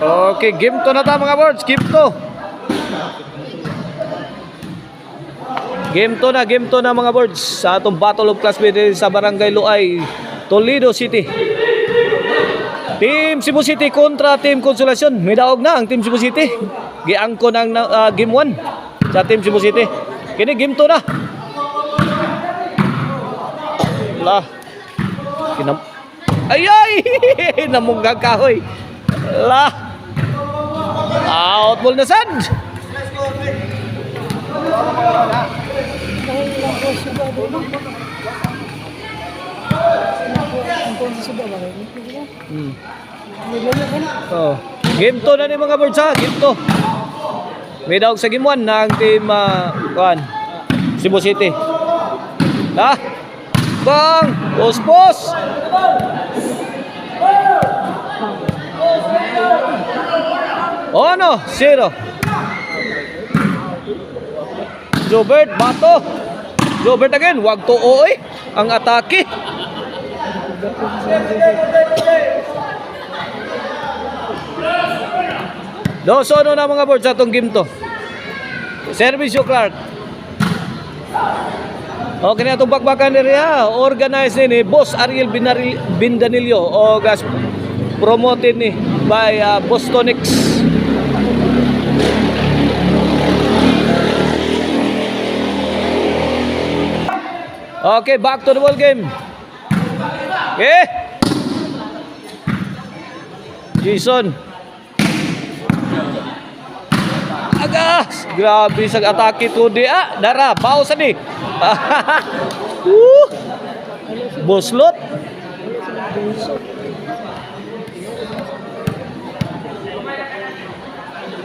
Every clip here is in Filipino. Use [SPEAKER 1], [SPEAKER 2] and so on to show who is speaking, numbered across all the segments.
[SPEAKER 1] Okay, game to na ta mga boards. Game to. Game to na mga boards. Sa atong Battle of Class B sa Barangay Luay, Toledo City. Team Cebu City kontra Team Consolacion. May daog na ang Team Cebu City. Giangko ng game 1 sa Team Cebu City. Kini game 2 na. Lah. Ayay! Namunggag kahoy. Lah. Out ball na sad. Oh. Game 2 na ni mga birds ha. Game 2. May daog sa game 1 ng team Cebu City. Ha? Bang! Post! Oh no, 0. Jobert, bato. Jobert again, wag to oy ang atake. Doso na mga board sa atong game to. Servicio Clark. Okay na itong bakbakan niya. Organized ni Boss Ariel Bindanillo o gas promoted ni by Bostonix. Okay, back to the ball game. Okay. Jason. Agas, grabe sa atake to di dara, bawo sa di. Boslot.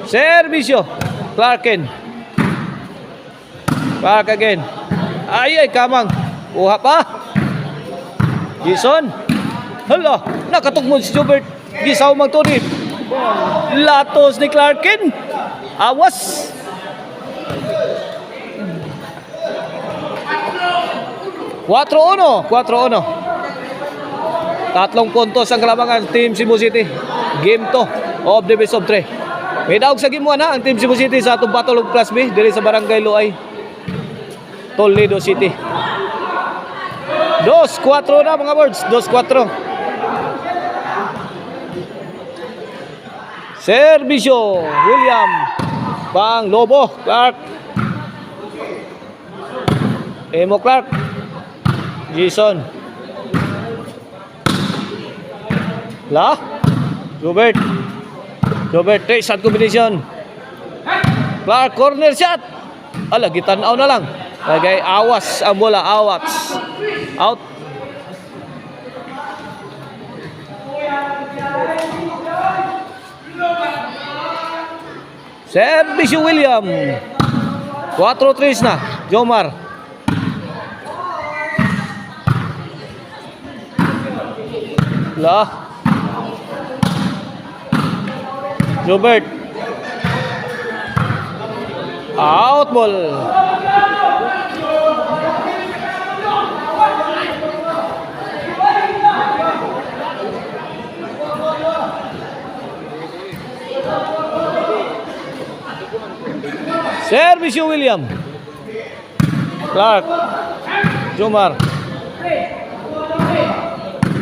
[SPEAKER 1] Servicio. Clark again. Ay, kamang. Kuha pa. Jason. Hala, nakatugmod si Jobert. Gisaw mang tunip. Latos ni Clarkin. Awas. Cuatro uno. Tatlong puntos ang kalamangan Team Cebu City. Game 2 of the best of 3. May daog sa game 1 ang Team Cebu City sa atong Battle of Class B diri sa Barangay Luay, Toledo City. 2-4 na mga boards. 2-4. Servicio William Pang Lobo Clark. Emo Clark. Jason. La. Robert, shot combination. Clark corner shot. Ala, gitanaw na lang. Lagay awas ang bola, awas. Out. Servicio William. 4-3 na. Jomar. La. Jobert. Out ball. Servicio William. Clark. Jomar.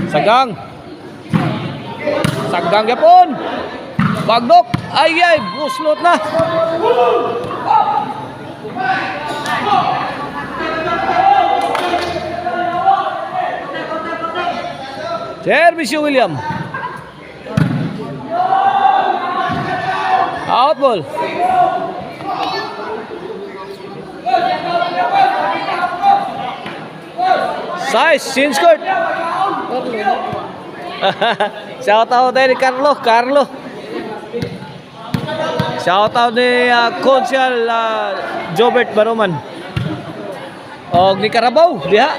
[SPEAKER 1] Sagang yapon. Bagdok. Ay, buslot na. Servicio William. Out ball. Size, sin skirt. Shout out ni Carlo. Shout out ni Konsyal Jobert Baroman. Og ni Carabao diha.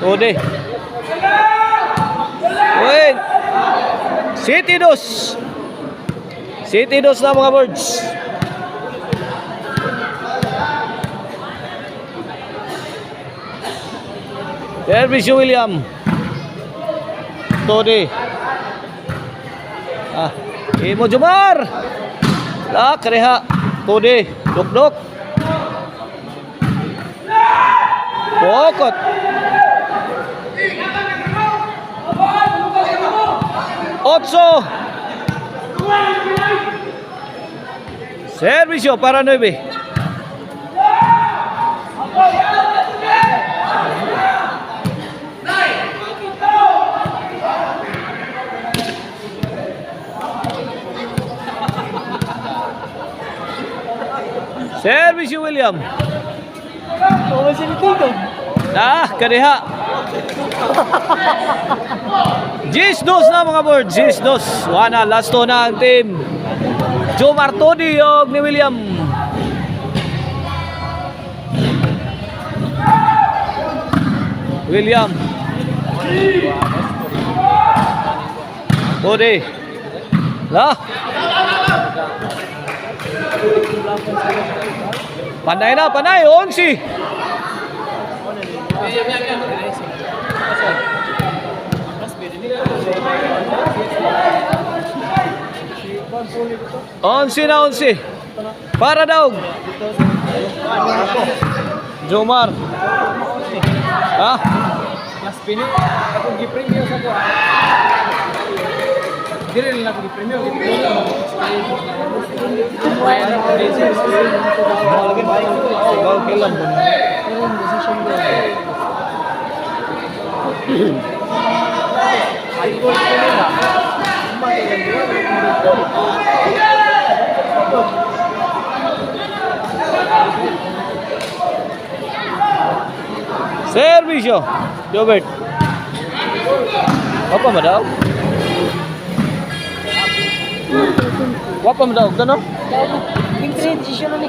[SPEAKER 1] Ode. Wait. City dos na mga birds. Servicio William. Todi. Imo Jomar. Kareha. Tudi. Duk-duk. Pokot. Otso. Servisyo para 9. Servisyo William. Kadeha. 10-2 na mga board. 10-2. Wana, last to na ang team. Jomar Todi og ni William. William. Todi. Lah. Panay na, panay. 11. Onsi na 11. Para daw. Jomar.
[SPEAKER 2] Mas pini ako gi-premium sa ko. Dire lang ako gi-premium. Kaya na ko dito. Malagay ba yung kailan mo? Meron decision din. Ay ko nila.
[SPEAKER 1] Servisyo. Jobert. Apa mo daw? Wapa mo daw, kano?
[SPEAKER 2] Yung transition ni.